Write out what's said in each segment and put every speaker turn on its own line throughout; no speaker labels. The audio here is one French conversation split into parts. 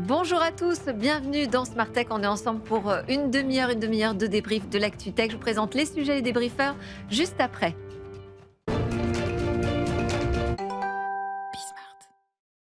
Bonjour à tous, bienvenue dans Smart Tech. On est ensemble pour une demi-heure de débrief de l'actu tech. Je vous présente les sujets et les débriefeurs juste après.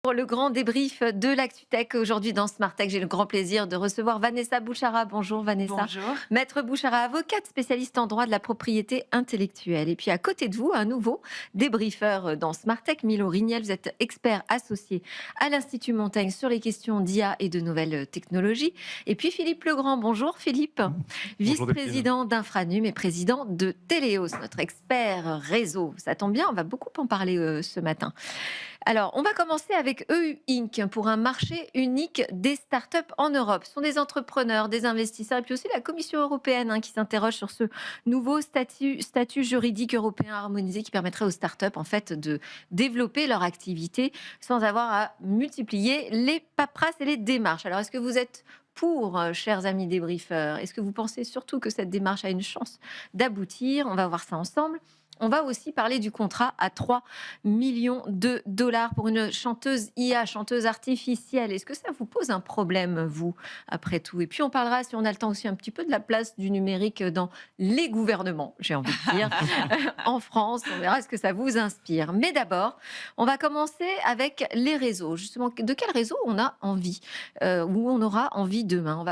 Pour le grand débrief de l'actu tech aujourd'hui dans Smart Tech, j'ai le grand plaisir de recevoir Vanessa Bouchara. Bonjour Vanessa.
Bonjour.
Maître Bouchara, avocate spécialiste en droit de la propriété intellectuelle. Et puis à côté de vous, un nouveau débriefeur dans Smart Tech, Milo Rignel. Vous êtes expert associé à l'Institut Montaigne sur les questions d'IA et de nouvelles technologies. Et puis Philippe Legrand. Bonjour Philippe,
Bonjour Delphine.
vice-président d'Infranum et président de Téléos, notre expert réseau. Ça tombe bien, on va beaucoup en parler ce matin. Alors, on va commencer avec EU Inc. pour un marché unique des startups en Europe. Ce sont des entrepreneurs, des investisseurs et puis aussi la Commission européenne qui s'interroge sur ce nouveau statut juridique européen harmonisé qui permettrait aux startups en fait de développer leur activité sans avoir à multiplier les paperasses et les démarches. Alors, est-ce que vous êtes pour, chers amis débriefeurs? Est-ce que vous pensez surtout que cette démarche a une chance d'aboutir? On va voir ça ensemble. On va aussi parler du contrat à 3 millions de dollars pour une chanteuse IA, chanteuse artificielle. Est-ce que ça vous pose un problème, vous, après tout? Et puis on parlera, si on a le temps aussi, un petit peu de la place du numérique dans les gouvernements, j'ai envie de dire, en France. On verra ce que ça vous inspire. Mais d'abord, on va commencer avec les réseaux. Justement, de quel réseau on a envie, ou on aura envie demain?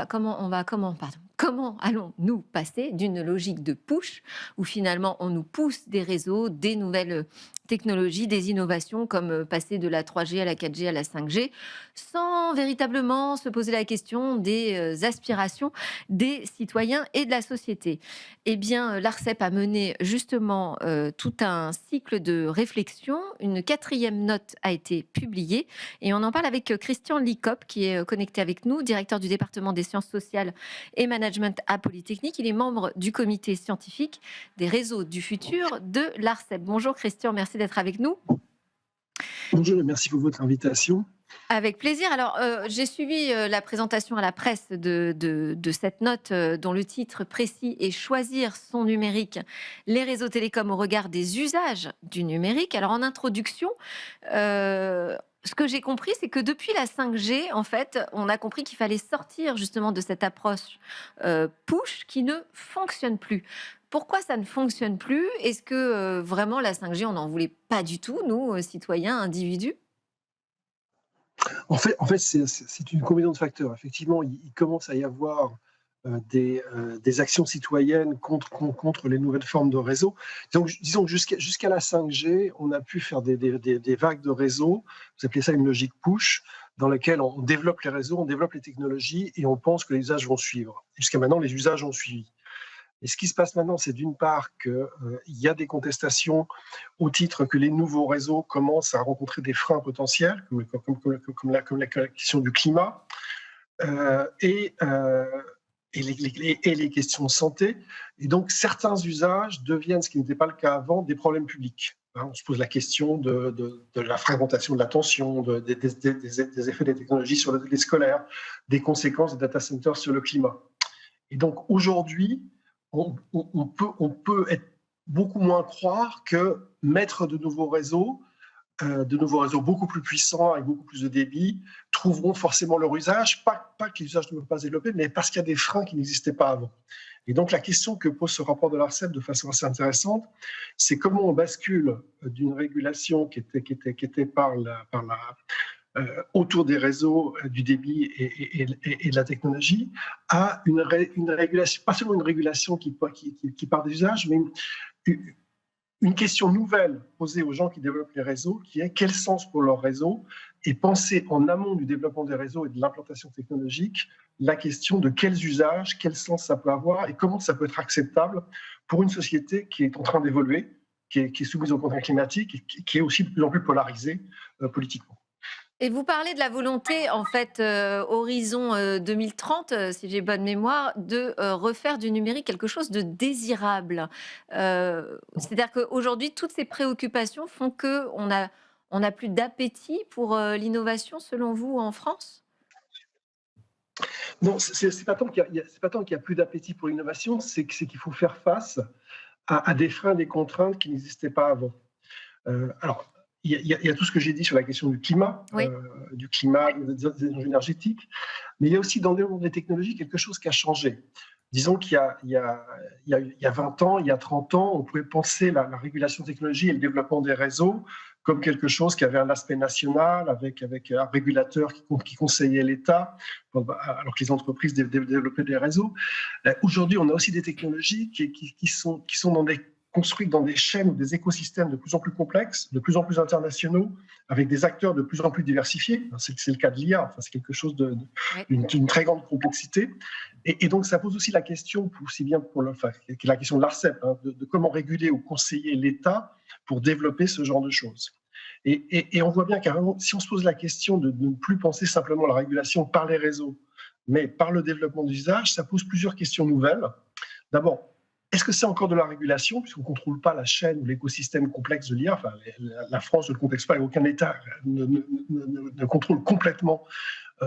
Comment allons-nous passer d'une logique de push, où finalement on nous pousse des réseaux, des nouvelles technologies, des innovations, comme passer de la 3G à la 4G à la 5G, sans véritablement se poser la question des aspirations des citoyens et de la société? Eh bien, l'ARCEP a mené justement tout un cycle de réflexion. Une 4e note a été publiée et on en parle avec Christian Licop, qui est connecté avec nous, directeur du département des sciences sociales et management à Polytechnique. Il est membre du comité scientifique des réseaux du futur de l'ARCEP. Bonjour Christian, merci d'être avec nous.
Bonjour et merci pour votre invitation.
Avec plaisir. Alors, j'ai suivi la présentation à la presse de cette note dont le titre précis est Choisir son numérique, les réseaux télécoms au regard des usages du numérique. Alors, en introduction, ce que j'ai compris, c'est que depuis la 5G, en fait, on a compris qu'il fallait sortir justement de cette approche push qui ne fonctionne plus. Pourquoi ça ne fonctionne plus? Est-ce que vraiment la 5G, on n'en voulait pas du tout, nous, citoyens, individus?
En fait, c'est une combinaison de facteurs. Effectivement, il commence à y avoir des actions citoyennes contre les nouvelles formes de réseau. Donc, disons que jusqu'à la 5G, on a pu faire des vagues de réseaux. Vous appelez ça une logique push, dans laquelle on développe les réseaux, on développe les technologies et on pense que les usages vont suivre. Jusqu'à maintenant, les usages ont suivi. Et ce qui se passe maintenant, c'est d'une part qu'il y a des contestations au titre que les nouveaux réseaux commencent à rencontrer des freins potentiels, comme la question du climat, et les questions de santé. Et donc, certains usages deviennent, ce qui n'était pas le cas avant, des problèmes publics. On se pose la question de la fragmentation de l'attention, des effets des technologies sur les scolaires, des conséquences des data centers sur le climat. Et donc, aujourd'hui, on peut être beaucoup moins croire que mettre de nouveaux réseaux beaucoup plus puissants, avec beaucoup plus de débit, trouveront forcément leur usage, pas que les usages ne peuvent pas se développer, mais parce qu'il y a des freins qui n'existaient pas avant. Et donc la question que pose ce rapport de l'ARCEP de façon assez intéressante, c'est comment on bascule d'une régulation qui était autour des réseaux, du débit et de la technologie, à une régulation, pas seulement une régulation qui part des usages, mais une question nouvelle posée aux gens qui développent les réseaux, qui est quel sens pour leur réseau, et penser en amont du développement des réseaux et de l'implantation technologique, la question de quels usages, quel sens ça peut avoir et comment ça peut être acceptable pour une société qui est en train d'évoluer, qui est soumise aux contraintes climatiques et qui est aussi de plus en plus polarisée politiquement.
Et vous parlez de la volonté, en fait, horizon 2030, si j'ai bonne mémoire, de refaire du numérique quelque chose de désirable. C'est-à-dire qu'aujourd'hui, toutes ces préoccupations font qu'on a plus d'appétit pour l'innovation, selon vous, en France?
Non, c'est pas tant qu'il y a plus d'appétit pour l'innovation, c'est qu'il faut faire face à des freins, des contraintes qui n'existaient pas avant. Alors, il y a tout ce que j'ai dit sur la question
Oui.
du climat, des énergies énergétiques, mais il y a aussi dans le monde des technologies quelque chose qui a changé. Disons il y a 20 ans, il y a 30 ans, on pouvait penser la régulation de technologie et le développement des réseaux comme quelque chose qui avait un aspect national, avec un régulateur qui conseillait l'État, alors que les entreprises développaient des réseaux. Aujourd'hui, on a aussi des technologies qui sont construites dans des chaînes ou des écosystèmes de plus en plus complexes, de plus en plus internationaux, avec des acteurs de plus en plus diversifiés. C'est le cas de l'IA, enfin, c'est quelque chose
Oui.
d'une très grande complexité. Et donc, ça pose aussi la question, aussi bien la question de l'ARCEP, hein, de comment réguler ou conseiller l'État pour développer ce genre de choses. Et on voit bien carrément, si on se pose la question de ne plus penser simplement la régulation par les réseaux, mais par le développement d'usage, ça pose plusieurs questions nouvelles. D'abord, est-ce que c'est encore de la régulation, puisqu'on ne contrôle pas la chaîne ou l'écosystème complexe de l'IA? Enfin, la France ne le contexte pas, et aucun État ne contrôle complètement,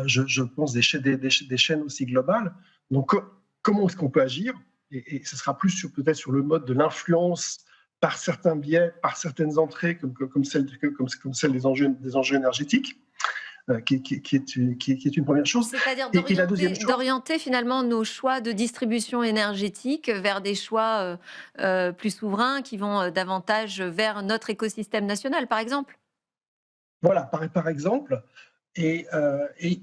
je pense, des chaînes aussi globales. Donc, comment est-ce qu'on peut agir? Et ce sera plus peut-être sur le mode de l'influence par certains biais, par certaines entrées, comme celle des enjeux énergétiques, qui est une première chose.
C'est-à-dire
Et la deuxième chose,
d'orienter finalement nos choix de distribution énergétique vers des choix plus souverains qui vont davantage vers notre écosystème national, par exemple.
voilà, par exemple. Et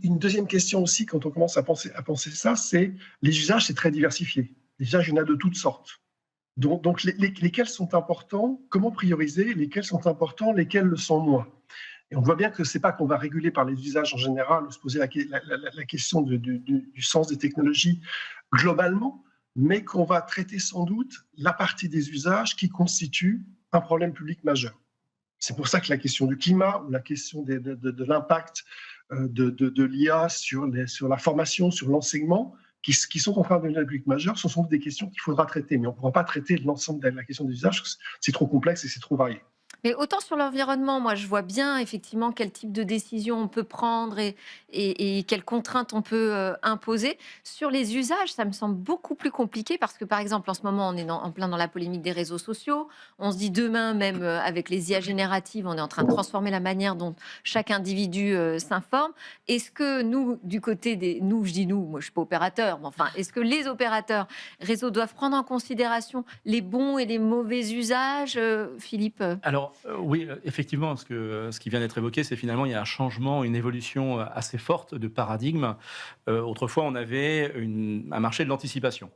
une deuxième question aussi, quand on commence à penser ça, c'est les usages, c'est très diversifié. Les usages, il y en a de toutes sortes. Donc lesquels sont importants, comment prioriser, lesquels sont importants, lesquels le sont moins. Et on voit bien que ce n'est pas qu'on va réguler par les usages en général, ou se poser la question du sens des technologies globalement, mais qu'on va traiter sans doute la partie des usages qui constitue un problème public majeur. C'est pour ça que la question du climat ou la question de l'impact de l'IA sur la formation, sur l'enseignement, qui sont en train de devenir public majeur, ce sont des questions qu'il faudra traiter. Mais on ne pourra pas traiter l'ensemble de la question des usages, c'est trop complexe et c'est trop varié.
Mais autant sur l'environnement, moi je vois bien effectivement quel type de décision on peut prendre et quelles contraintes on peut imposer. Sur les usages, ça me semble beaucoup plus compliqué parce que par exemple en ce moment on est en plein dans la polémique des réseaux sociaux. On se dit demain même avec les IA génératives, on est en train de transformer la manière dont chaque individu s'informe. Est-ce que nous, du côté des... Nous, je dis nous, moi je suis pas opérateur, mais enfin, est-ce que les opérateurs réseaux doivent prendre en considération les bons et les mauvais usages, Philippe?
Alors oui, effectivement, ce qui vient d'être évoqué, c'est finalement il y a un changement, une évolution assez forte de paradigme. Autrefois, on avait un marché de l'anticipation.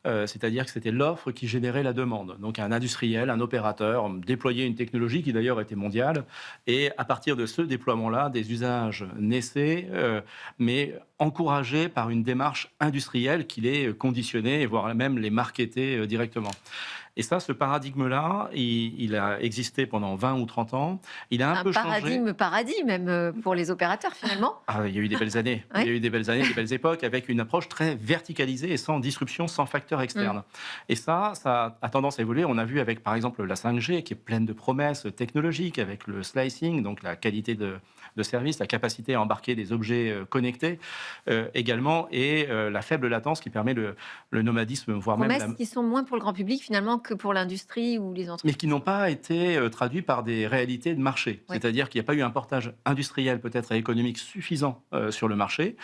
C'est-à-dire que c'était l'offre qui générait la demande. Donc un industriel, un opérateur déployait une technologie qui d'ailleurs était mondiale. Et à partir de ce déploiement-là, des usages naissaient, mais encouragés par une démarche industrielle qui les conditionnait, voire même les marketait directement. Et ça, ce paradigme-là, il a existé pendant 20 ou 30 ans. Il a un peu changé.
Paradis même pour les opérateurs finalement.
Ah, il y a eu des belles années.
Ouais.
Il y a eu des belles années, des belles époques, avec une approche très verticalisée et sans disruption, sans facteur externe. Et ça a tendance à évoluer. On a vu avec, par exemple, la 5G, qui est pleine de promesses technologiques, avec le slicing, donc la qualité de service, la capacité à embarquer des objets connectés également, et la faible latence qui permet le nomadisme, voire
Promesses
même...
qui sont moins pour le grand public finalement que pour l'industrie ou les
mais
entreprises.
qui n'ont pas été traduits par des réalités de marché.
Ouais.
C'est-à-dire qu'il n'y a pas eu un portage industriel peut-être et économique suffisant sur le marché,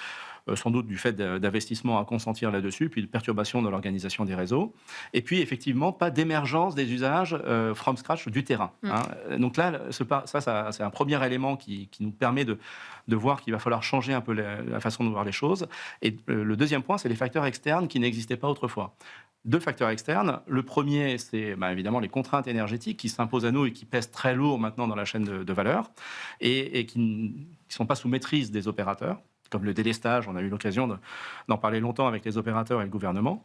sans doute du fait d'investissements à consentir là-dessus, puis de perturbations dans l'organisation des réseaux. Et puis, effectivement, pas d'émergence des usages from scratch du terrain. Hein. Donc là, ça, c'est un premier élément qui nous permet de voir qu'il va falloir changer un peu la façon de voir les choses. Et le deuxième point, c'est les facteurs externes qui n'existaient pas autrefois. Deux facteurs externes. Le premier, c'est évidemment les contraintes énergétiques qui s'imposent à nous et qui pèsent très lourd maintenant dans la chaîne de valeur et qui ne sont pas sous maîtrise des opérateurs, comme le délestage. On a eu l'occasion d'en parler longtemps avec les opérateurs et le gouvernement.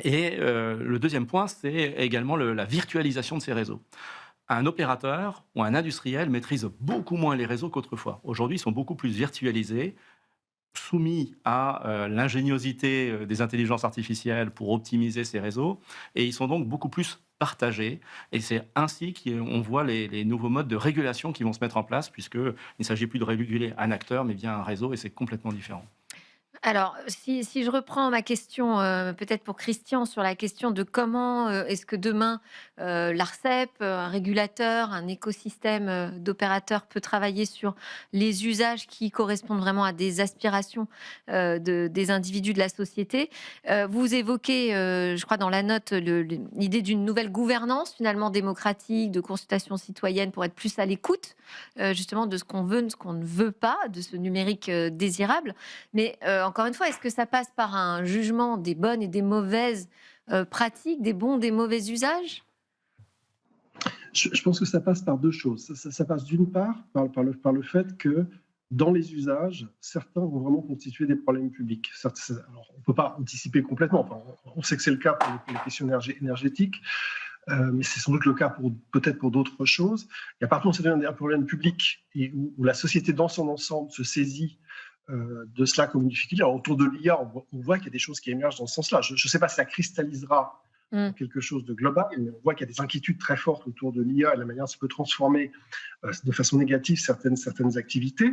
Et le deuxième point, c'est également la virtualisation de ces réseaux. Un opérateur ou un industriel maîtrise beaucoup moins les réseaux qu'autrefois. Aujourd'hui, ils sont beaucoup plus virtualisés, soumis à l'ingéniosité des intelligences artificielles pour optimiser ces réseaux, et ils sont donc beaucoup plus partagés. Et c'est ainsi qu'on voit les nouveaux modes de régulation qui vont se mettre en place, puisqu'il ne s'agit plus de réguler un acteur, mais bien un réseau, et c'est complètement différent.
Alors, si je reprends ma question, peut-être pour Christian, sur la question de comment, est-ce que demain, l'Arcep, un régulateur, un écosystème, d'opérateurs peut travailler sur les usages qui correspondent vraiment à des aspirations, des individus de la société. Vous évoquez, je crois dans la note, l'idée d'une nouvelle gouvernance finalement démocratique, de consultation citoyenne pour être plus à l'écoute, justement de ce qu'on veut, de ce qu'on ne veut pas, de ce numérique, désirable. Mais encore une fois, est-ce que ça passe par un jugement des bonnes et des mauvaises pratiques, des bons, des mauvais usages?
Je pense que ça passe par deux choses. Ça passe d'une part par le fait que dans les usages, certains vont vraiment constituer des problèmes publics. Alors, on ne peut pas anticiper complètement. Enfin, on sait que c'est le cas pour les questions énergétiques, mais c'est sans doute le cas peut-être pour d'autres choses. Et à partir du moment où c'est un problème public et où la société dans son ensemble se saisit de cela comme une difficulté. Alors, autour de l'IA, on voit qu'il y a des choses qui émergent dans ce sens-là. Je ne sais pas si ça cristallisera quelque chose de global, mais on voit qu'il y a des inquiétudes très fortes autour de l'IA et la manière dont ça peut transformer de façon négative certaines activités.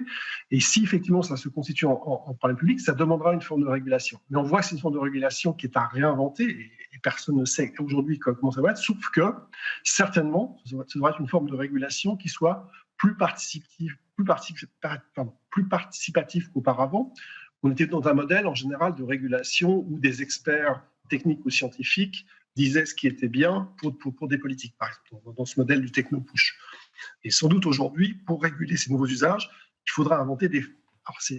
Et si effectivement ça se constitue en problème public, ça demandera une forme de régulation. Mais on voit que c'est une forme de régulation qui est à réinventer et personne ne sait aujourd'hui comment ça va être, sauf que certainement, ça devrait être une forme de régulation qui soit plus participative, plus participatif qu'auparavant. On était dans un modèle en général de régulation où des experts techniques ou scientifiques disaient ce qui était bien pour des politiques, par exemple, dans ce modèle du techno-push. Et sans doute aujourd'hui, pour réguler ces nouveaux usages, il faudra inventer des... Alors je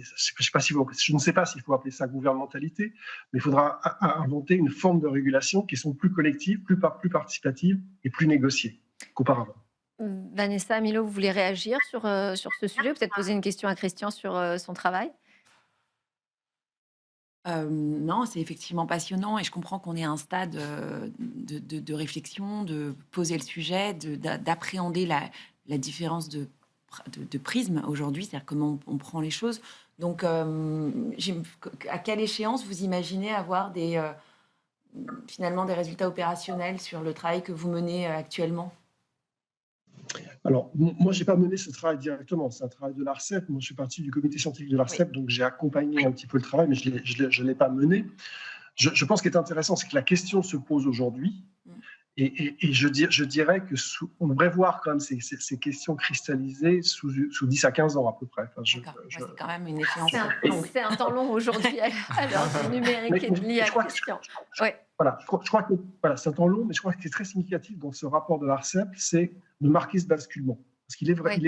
ne sais pas s'il faut appeler ça gouvernementalité, mais il faudra inventer une forme de régulation qui sont plus collectives, plus participatives et plus négociées qu'auparavant.
Vanessa, Milo, vous voulez réagir sur ce sujet? Peut-être poser une question à Christian sur son travail?
Non, c'est effectivement passionnant et je comprends qu'on est à un stade de réflexion, de poser le sujet, d'appréhender la différence de prisme aujourd'hui, c'est-à-dire comment on prend les choses. Donc, à quelle échéance vous imaginez avoir finalement des résultats opérationnels sur le travail que vous menez actuellement?
Alors, moi, je n'ai pas mené ce travail directement. C'est un travail de l'Arcep. Moi, je suis partie du comité scientifique de l'Arcep, donc j'ai accompagné un petit peu le travail, mais je ne l'ai pas mené. Je pense qu'il est intéressant, c'est que la question se pose aujourd'hui. Et je dirais qu'on devrait voir quand même ces questions cristallisées sous 10 à 15 ans à peu près. Enfin,
c'est quand même une échéance.
C'est un temps long aujourd'hui à l'heure du numérique et de l'IA, Christian.
Voilà, je crois que c'est un temps long, mais je crois que ce qui est très significatif dans ce rapport de l'Arcep, c'est de marquer ce basculement. Parce qu'il est vrai,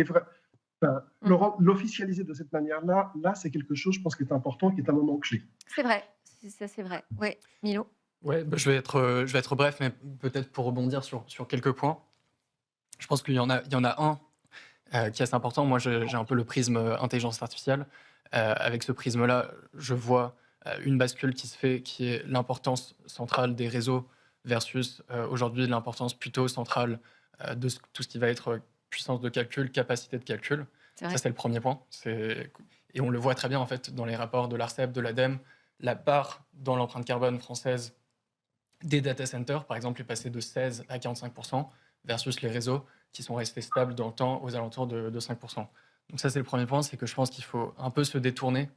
l'officialiser de cette manière-là, c'est quelque chose, je pense, qui est important, qui est un moment clé.
C'est vrai, ça c'est vrai. Oui, Milo?
Ouais, je vais être bref, mais peut-être pour rebondir sur quelques points. Je pense qu'il y en a un qui est assez important. Moi, j'ai un peu le prisme intelligence artificielle. Avec ce prisme-là, je vois une bascule qui se fait, qui est l'importance centrale des réseaux versus aujourd'hui l'importance plutôt centrale de tout ce qui va être puissance de calcul, capacité de calcul. Ça, c'est le premier point. Et on le voit très bien en fait dans les rapports de l'Arcep, de l'ADEME. La part dans l'empreinte carbone française des data centers, par exemple, est passée de 16 à 45%, versus les réseaux qui sont restés stables dans le temps aux alentours de 5%. Donc ça, c'est le premier point, c'est que je pense qu'il faut un peu se détourner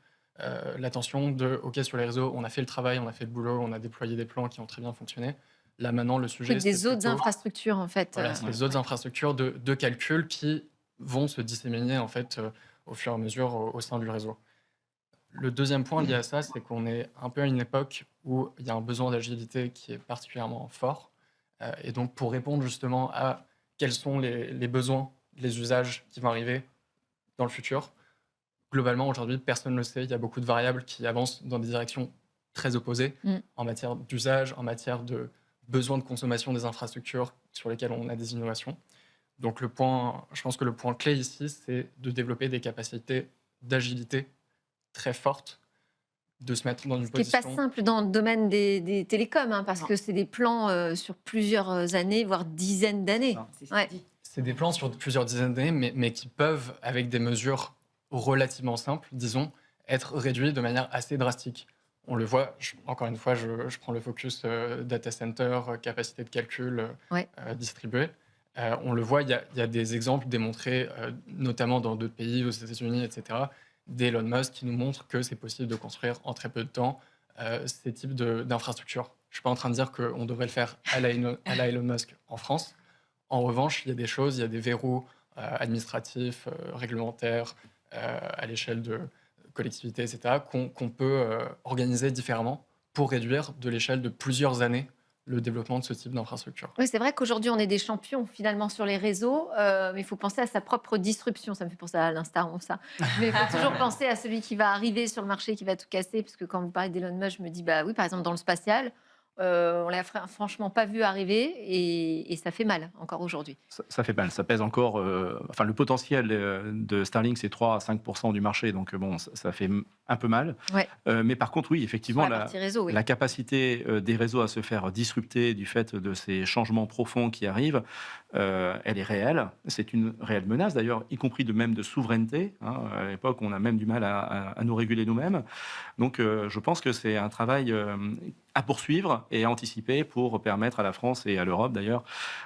l'attention de « OK, sur les réseaux, on a fait le travail, on a fait le boulot, on a déployé des plans qui ont très bien fonctionné. Là, maintenant, le sujet...
C'est des autres infrastructures, en fait.
Voilà, c'est les autres infrastructures de calcul qui vont se disséminer, en fait, au fur et à mesure au sein du réseau. Le deuxième point lié à ça, c'est qu'on est un peu à une époque où il y a un besoin d'agilité qui est particulièrement fort. Et donc, pour répondre justement à quels sont les besoins, les usages qui vont arriver dans le futur, globalement, aujourd'hui, personne ne le sait. Il y a beaucoup de variables qui avancent dans des directions très opposées en matière d'usage, en matière de besoin de consommation des infrastructures sur lesquelles on a des innovations. Donc, je pense que le point clé ici, c'est de développer des capacités d'agilité très forte, de se mettre dans une position...
Ce qui n'est pas simple dans le domaine des télécoms, parce que c'est des plans sur plusieurs années, voire dizaines d'années.
C'est des plans sur plusieurs dizaines d'années, mais qui peuvent, avec des mesures relativement simples, disons, être réduits de manière assez drastique. On le voit, encore une fois, je prends le focus data center, capacité de calcul distribuée. On le voit, il y a des exemples démontrés, notamment dans d'autres pays, aux États-Unis, etc., d'Elon Musk qui nous montrent que c'est possible de construire en très peu de temps ces types d'infrastructures. Je ne suis pas en train de dire qu'on devrait le faire à la Elon Musk en France. En revanche, il y a des choses, il y a des verrous administratifs, réglementaires, à l'échelle de collectivités, etc., qu'on peut organiser différemment pour réduire de l'échelle de plusieurs années le développement de ce type d'infrastructure.
Oui, c'est vrai qu'aujourd'hui, on est des champions finalement sur les réseaux, mais il faut penser à sa propre disruption. Ça me fait penser à l'instar, ça. Mais il faut toujours penser à celui qui va arriver sur le marché, qui va tout casser. Parce que quand vous parlez d'Elon Musk, je me dis, bah oui, par exemple, dans le spatial, on l'a franchement pas vu arriver et ça fait mal encore aujourd'hui.
Ça fait mal, ça pèse encore. Enfin, le potentiel de Starlink, c'est 3 à 5% du marché, donc bon, ça fait un peu mal.
Ouais.
Mais par contre, oui, effectivement,
Sur la partie réseau, oui.
la capacité des réseaux à se faire disrupter du fait de ces changements profonds qui arrivent, elle est réelle. C'est une réelle menace, d'ailleurs, y compris même de souveraineté. À l'époque, on a même du mal à nous réguler nous-mêmes. Donc, je pense que c'est un travail à poursuivre et à anticiper pour permettre à la France et à l'Europe d'ailleurs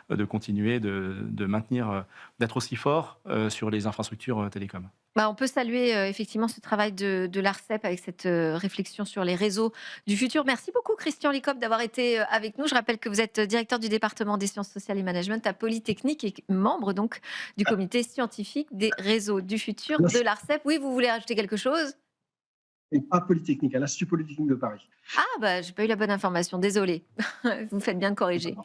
de continuer de maintenir, d'être aussi fort sur les infrastructures télécoms.
Bah, on peut saluer effectivement ce travail de l'ARCEP avec cette réflexion sur les réseaux du futur. Merci beaucoup Christian Licop d'avoir été avec nous. Je rappelle que vous êtes directeur du département des sciences sociales et management à Polytechnique et membre donc du comité scientifique des réseaux du futur de l'ARCEP. Oui, vous voulez rajouter quelque chose?
Et pas Polytechnique, à l'Institut Polytechnique de Paris.
Ah, bah, j'ai pas eu la bonne information, désolée. Vous faites bien de corriger.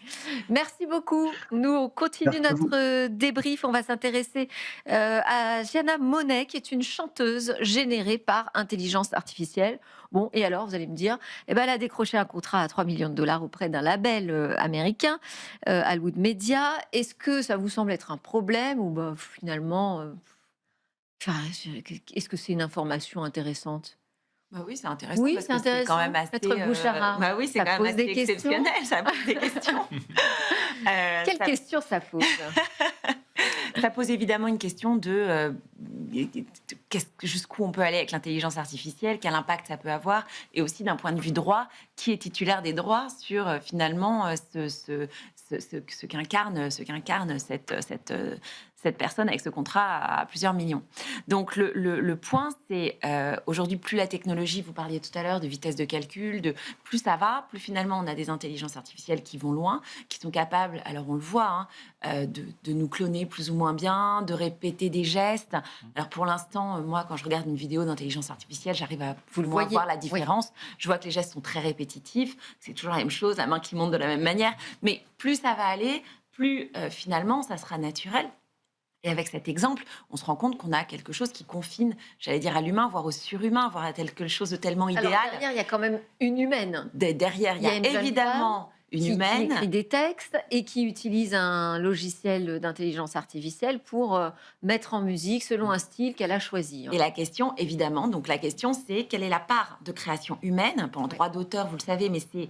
Merci beaucoup. Nous, on continue notre débrief. On va s'intéresser à Gianna Monet, qui est une chanteuse générée par intelligence artificielle. Bon, et alors, vous allez me dire, eh ben, elle a décroché un contrat à 3 millions de dollars auprès d'un label américain, Hollywood Media. Est-ce que ça vous semble être un problème ou bah, finalement, est-ce que c'est une information intéressante?
Bah oui, c'est intéressant.
Oui,
parce
c'est
que c'est
intéressant.
quand même assez.
Maître Bouchara,
Bah oui, c'est
ça
quand
pose
même
des
assez
questions.
exceptionnel. Ça pose des questions.
Quelle question ça pose?
Ça pose évidemment une question de jusqu'où on peut aller avec l'intelligence artificielle, quel impact ça peut avoir, et aussi d'un point de vue droit, qui est titulaire des droits sur finalement ce qu'incarne cette personne avec ce contrat à plusieurs millions. Donc le point, c'est aujourd'hui, plus la technologie, vous parliez tout à l'heure de vitesse de calcul, plus ça va, plus finalement on a des intelligences artificielles qui vont loin, qui sont capables, alors on le voit, de nous cloner plus ou moins bien, de répéter des gestes. Alors pour l'instant, moi, quand je regarde une vidéo d'intelligence artificielle, j'arrive à voir la différence. Oui. Je vois que les gestes sont très répétitifs, c'est toujours la même chose, la main qui monte de la même manière. Mais plus ça va aller, plus finalement ça sera naturel. Et avec cet exemple, on se rend compte qu'on a quelque chose qui confine, j'allais dire, à l'humain, voire au surhumain, voire à quelque chose de tellement idéal.
Alors derrière, il y a quand même une humaine.
Derrière, il y a évidemment une humaine
qui écrit des textes et qui utilise un logiciel d'intelligence artificielle pour mettre en musique selon un style qu'elle a choisi.
Et la question, évidemment, donc la question, c'est quelle est la part de création humaine? En droit d'auteur, vous le savez, mais c'est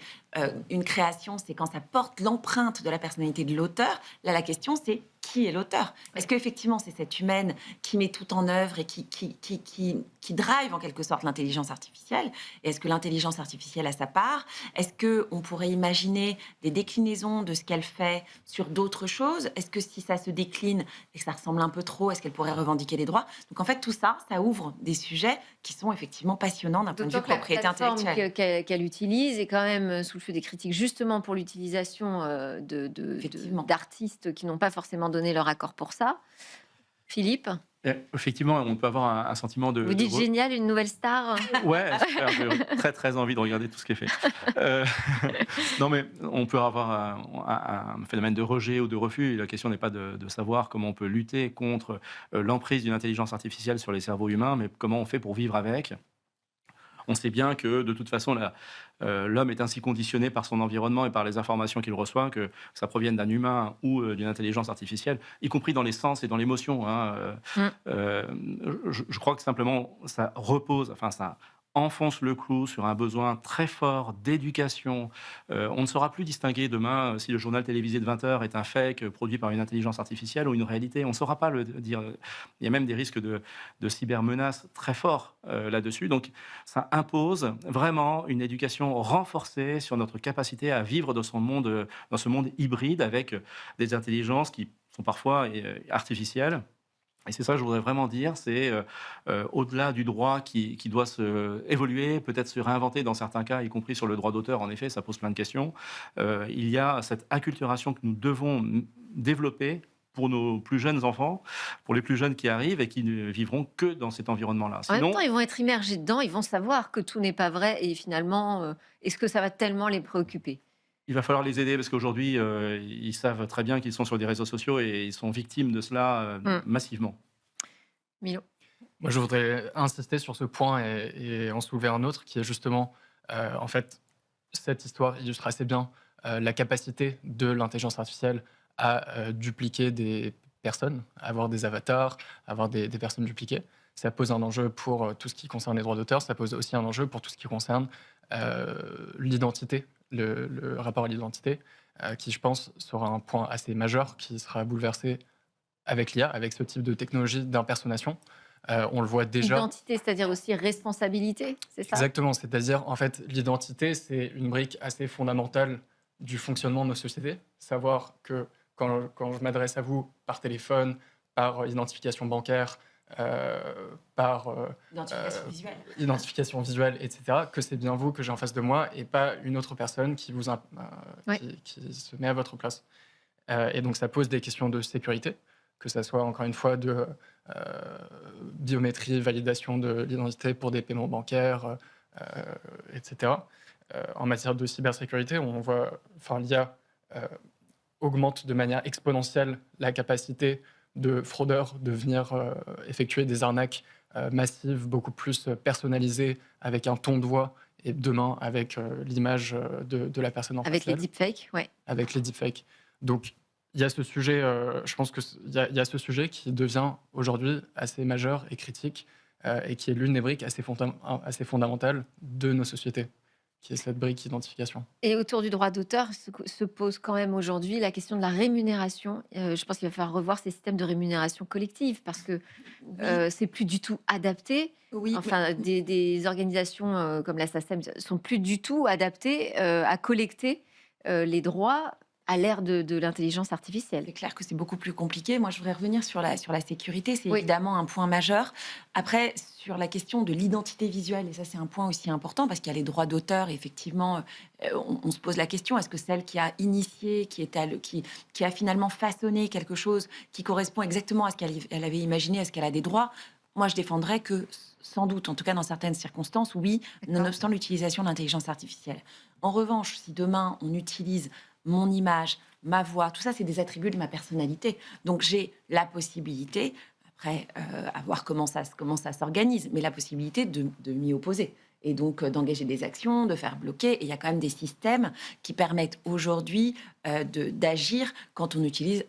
une création, c'est quand ça porte l'empreinte de la personnalité de l'auteur. Là, la question, c'est qui est l'auteur? Est-ce qu'effectivement, c'est cette humaine qui met tout en œuvre et qui drive en quelque sorte l'intelligence artificielle? Et est-ce que l'intelligence artificielle a sa part? Est-ce qu'on pourrait imaginer des déclinaisons de ce qu'elle fait sur d'autres choses? Est-ce que si ça se décline et que ça ressemble un peu trop, est-ce qu'elle pourrait revendiquer les droits? Donc en fait, tout ça, ça ouvre des sujets qui sont effectivement passionnants d'un point de vue propriété intellectuelle.
Qu'elle utilise est quand même sous le feu des critiques, justement pour l'utilisation d'artistes qui n'ont pas forcément donné leur accord pour ça. Philippe?
Effectivement, on peut avoir un sentiment de...
Vous dites génial, une nouvelle star?
Ouais, super, j'ai très très envie de regarder tout ce qui est fait. Non mais on peut avoir un phénomène de rejet ou de refus. La question n'est pas de savoir comment on peut lutter contre l'emprise d'une intelligence artificielle sur les cerveaux humains, mais comment on fait pour vivre avec. On sait bien que, de toute façon, l'homme est ainsi conditionné par son environnement et par les informations qu'il reçoit, que ça provienne d'un humain ou d'une intelligence artificielle, y compris dans les sens et dans l'émotion. Je crois que simplement, ça repose, enfin, ça enfonce le clou sur un besoin très fort d'éducation. On ne saura plus distinguer demain si le journal télévisé de 20h est un fake produit par une intelligence artificielle ou une réalité. On ne saura pas le dire. Il y a même des risques de cybermenaces très forts là-dessus. Donc, ça impose vraiment une éducation renforcée sur notre capacité à vivre dans ce monde hybride avec des intelligences qui sont parfois artificielles Et c'est ça que je voudrais vraiment dire, c'est au-delà du droit qui doit évoluer, peut-être se réinventer dans certains cas, y compris sur le droit d'auteur, en effet, ça pose plein de questions. Il y a cette acculturation que nous devons développer pour nos plus jeunes enfants, pour les plus jeunes qui arrivent et qui ne vivront que dans cet environnement-là.
En même
Sinon,
temps, ils vont être immergés dedans, ils vont savoir que tout n'est pas vrai et finalement, est-ce que ça va tellement les préoccuper?
il va falloir les aider parce qu'aujourd'hui, ils savent très bien qu'ils sont sur des réseaux sociaux et ils sont victimes de cela massivement.
Milo?
Moi, je voudrais insister sur ce point et en soulever un autre qui est justement, en fait, cette histoire illustre assez bien la capacité de l'intelligence artificielle à dupliquer des personnes, avoir des avatars, avoir des personnes dupliquées. Ça pose un enjeu pour tout ce qui concerne les droits d'auteur, ça pose aussi un enjeu pour tout ce qui concerne l'identité, le rapport à l'identité, qui, je pense, sera un point assez majeur qui sera bouleversé avec l'IA, avec ce type de technologie d'impersonnation. On le voit déjà.
Identité, c'est-à-dire aussi responsabilité, c'est ça?
Exactement, c'est-à-dire, en fait, l'identité, c'est une brique assez fondamentale du fonctionnement de nos sociétés. Savoir que quand je m'adresse à vous par téléphone, par identification bancaire, par
Identification visuelle.
identification visuelle, etc., que c'est bien vous que j'ai en face de moi et pas une autre personne
Ouais.
qui se met à votre place. Et donc, ça pose des questions de sécurité, que ça soit, encore une fois, de biométrie, validation de l'identité pour des paiements bancaires, etc. En matière de cybersécurité, on voit, enfin, l'IA augmente de manière exponentielle la capacité de fraudeurs de venir effectuer des arnaques massives, beaucoup plus personnalisées, avec un ton de voix, et demain avec l'image de la personne en face
Avec les
d'elle,
deepfakes, ouais.
avec les deepfakes. Donc, il y a ce sujet, je pense qu'il y a ce sujet qui devient aujourd'hui assez majeur et critique, et qui est l'une des briques assez fondamentales de nos sociétés, qui est cette brique identification.
Et autour du droit d'auteur se pose quand même aujourd'hui la question de la rémunération. Je pense qu'il va falloir revoir ces systèmes de rémunération collective parce que c'est plus du tout adapté.
Oui,
Enfin, des organisations comme la SACEM sont plus du tout adaptées à collecter les droits à l'ère de l'intelligence artificielle.
c'est clair que c'est beaucoup plus compliqué. Moi, je voudrais revenir sur la sécurité. C'est
Oui.
évidemment un point majeur. Après, sur la question de l'identité visuelle, et ça, c'est un point aussi important parce qu'il y a les droits d'auteur. Et effectivement, on se pose la question, est-ce que celle qui a initié, qui a finalement façonné quelque chose qui correspond exactement à ce qu'elle avait imaginé, est-ce qu'elle a des droits? Moi, je défendrais que, sans doute, en tout cas dans certaines circonstances, oui, nonobstant l'utilisation de l'intelligence artificielle. En revanche, si demain, on utilise mon image, ma voix, tout ça, c'est des attributs de ma personnalité. Donc, j'ai la possibilité, après, à voir comment ça s'organise, mais la possibilité de m'y opposer. Et donc, d'engager des actions, de faire bloquer. Et il y a quand même des systèmes qui permettent aujourd'hui d'agir quand on utilise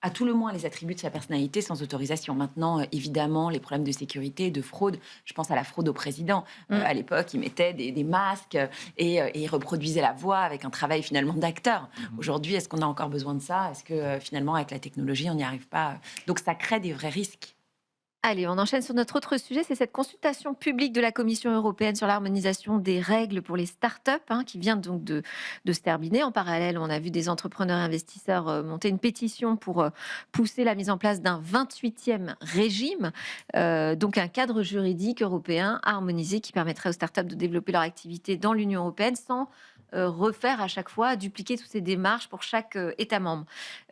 à tout le moins les attributs de sa personnalité sans autorisation. Maintenant, évidemment, les problèmes de sécurité, de fraude, je pense à la fraude au président. À l'époque, ils mettaient des masques et ils reproduisaient la voix avec un travail finalement d'acteur. Aujourd'hui, est-ce qu'on a encore besoin de ça? Est-ce que finalement, avec la technologie, on n'y arrive pas? Donc, ça crée des vrais risques.
Allez, on enchaîne sur notre autre sujet, c'est cette consultation publique de la Commission européenne sur l'harmonisation des règles pour les startups, qui vient donc de se terminer. En parallèle, on a vu des entrepreneurs et investisseurs monter une pétition pour pousser la mise en place d'un 28e régime, donc un cadre juridique européen harmonisé qui permettrait aux startups de développer leur activité dans l'Union européenne sans refaire à chaque fois, dupliquer toutes ces démarches pour chaque État membre.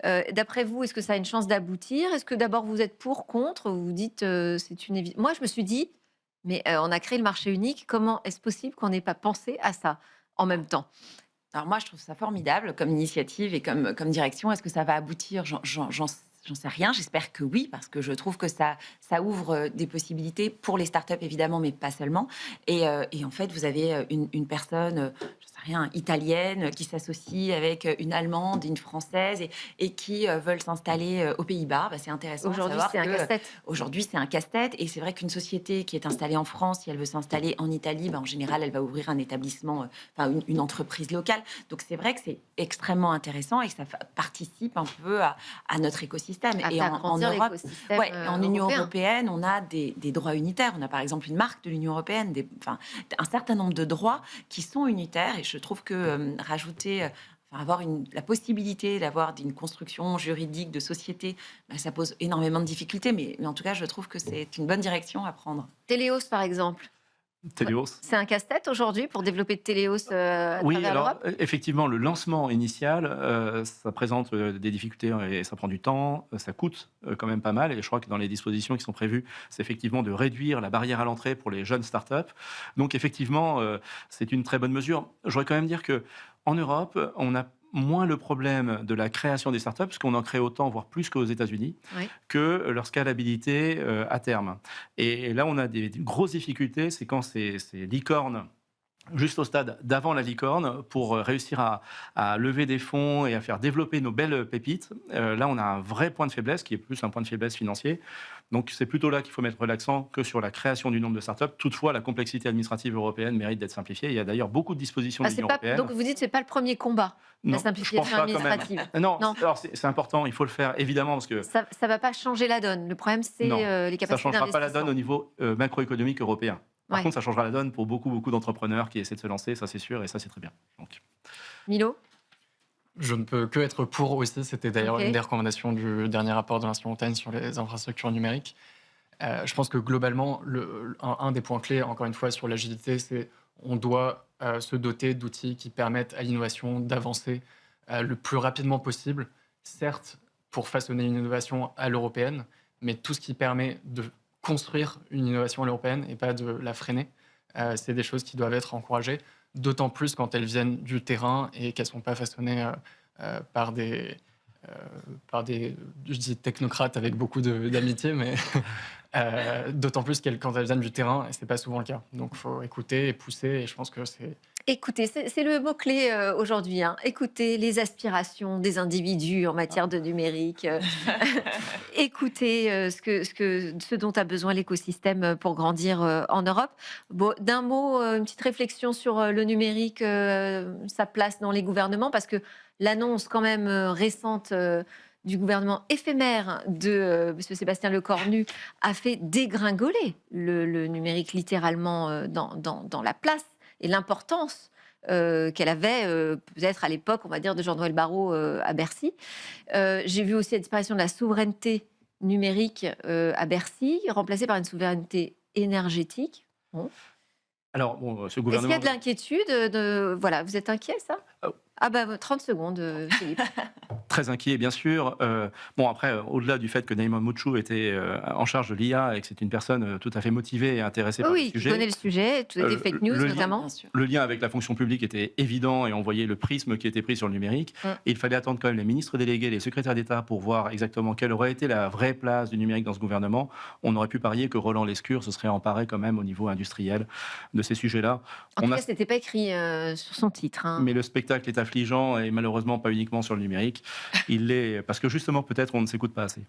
D'après vous, est-ce que ça a une chance d'aboutir? Est-ce que d'abord vous êtes pour, contre? Vous vous dites c'est une évidence. Moi, je me suis dit, mais on a créé le marché unique. Comment est-ce possible qu'on n'ait pas pensé à ça en même temps?
Alors moi, je trouve ça formidable comme initiative et comme direction. Est-ce que ça va aboutir? J'en sais rien. J'espère que oui, parce que je trouve que ça ouvre des possibilités pour les startups, évidemment, mais pas seulement. Et en fait, vous avez une personne, je sais rien, italienne, qui s'associe avec une Allemande, une Française, et qui veulent s'installer aux Pays-Bas. C'est intéressant.
Aujourd'hui, c'est un casse-tête.
Aujourd'hui, c'est un casse-tête. Et c'est vrai qu'une société qui est installée en France, si elle veut s'installer en Italie, en général, elle va ouvrir un établissement, une entreprise locale. Donc, c'est vrai que c'est extrêmement intéressant et que ça participe un peu à notre écosystème. Et en Europe, en Union européenne, on a des droits unitaires. On a par exemple une marque de l'Union européenne, un certain nombre de droits qui sont unitaires. Et je trouve que rajouter enfin, avoir la possibilité d'avoir une construction juridique de société, ça pose énormément de difficultés, mais en tout cas, je trouve que c'est une bonne direction à prendre.
Téléos, par exemple.
Téléos.
C'est un casse-tête aujourd'hui pour développer Téléos à
Oui,
travers
alors
l'Europe.
effectivement, le lancement initial, ça présente des difficultés et ça prend du temps, ça coûte quand même pas mal. Et je crois que dans les dispositions qui sont prévues, c'est effectivement de réduire la barrière à l'entrée pour les jeunes startups. Donc effectivement, c'est une très bonne mesure. Je voudrais quand même dire que en Europe, on a moins le problème de la création des startups, puisqu'on en crée autant, voire plus qu'aux États-Unis,
Oui.
que leur scalabilité à terme. Et là, on a des grosses difficultés, c'est quand ces licornes juste au stade d'avant la licorne pour réussir à lever des fonds et à faire développer nos belles pépites. Là, on a un vrai point de faiblesse qui est plus un point de faiblesse financier. Donc, c'est plutôt là qu'il faut mettre l'accent que sur la création du nombre de startups. Toutefois, la complexité administrative européenne mérite d'être simplifiée. Il y a d'ailleurs beaucoup de dispositions de
Ah, c'est
l'Union
pas,
européenne.
donc vous dites que ce n'est pas le premier combat, la
Non, je pense
simplification
pas quand même.
administrative.
Non,
Non.
alors c'est important, il faut le faire évidemment parce que
Ça ne va pas changer la donne. Le problème, c'est
Non,
les
ça
capacités
ne changera pas la
d'investissement.
donne au niveau macroéconomique européen. Par
Ouais.
contre, ça changera la donne pour beaucoup d'entrepreneurs qui essaient de se lancer, ça c'est sûr, et ça c'est très bien. Donc,
Milo.
Je ne peux que être pour aussi. C'était d'ailleurs
Ok.
une des recommandations du dernier rapport de l'Institut Montaigne sur les infrastructures numériques. Je pense que globalement, un des points clés, encore une fois, sur l'agilité, c'est on doit se doter d'outils qui permettent à l'innovation d'avancer le plus rapidement possible. Certes, pour façonner une innovation à l'européenne, mais tout ce qui permet de construire une innovation à l'européenne et pas de la freiner, c'est des choses qui doivent être encouragées, d'autant plus quand elles viennent du terrain et qu'elles ne sont pas façonnées par des, je dis technocrates avec beaucoup d'amitié, mais d'autant plus quand elles viennent du terrain, et ce n'est pas souvent le cas. Donc il faut écouter et pousser, et je pense que c'est...
Écoutez, c'est le mot-clé aujourd'hui. Écoutez les aspirations des individus en matière de numérique. Écoutez ce dont a besoin l'écosystème pour grandir en Europe. Bon, d'un mot, une petite réflexion sur le numérique, sa place dans les gouvernements, parce que l'annonce quand même récente du gouvernement éphémère de M. Sébastien Lecornu a fait dégringoler le numérique littéralement dans la place et l'importance qu'elle avait peut-être à l'époque, on va dire, de Jean-Noël Barrot à Bercy. J'ai vu aussi la disparition de la souveraineté numérique à Bercy, remplacée par une souveraineté énergétique. Bon.
alors, bon, ce
Est-ce qu'il
gouvernement.
y a de l'inquiétude Voilà, vous êtes inquiet, ça Ah bah 30 secondes, Philippe.
Très inquiet, bien sûr. Bon, après, au-delà du fait que Naïma Mouchou était en charge de l'IA et que c'est une personne tout à fait motivée et intéressée par le
Oui, qui
sujet,
connaît le sujet, toutes les fake news
le lien-
notamment.
Bien sûr.
le lien avec la fonction publique était évident et on voyait le prisme qui était pris sur le numérique. Et il fallait attendre quand même les ministres délégués, les secrétaires d'État pour voir exactement quelle aurait été la vraie place du numérique dans ce gouvernement. On aurait pu parier que Roland Lescure se serait emparé quand même au niveau industriel de ces sujets-là.
En
On
tout
a
cas, ce n'était pas écrit sur son titre.
Mais le spectacle est affligeant et malheureusement pas uniquement sur le numérique. Il l'est parce que justement peut-être on ne s'écoute pas assez.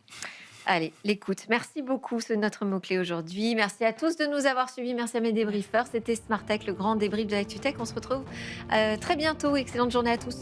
Allez, l'écoute. Merci beaucoup, c'est notre mot-clé aujourd'hui. Merci à tous de nous avoir suivis. Merci à mes débriefeurs. C'était Smart Tech, le grand débrief de l'ActuTech. On se retrouve très bientôt. Excellente journée à tous.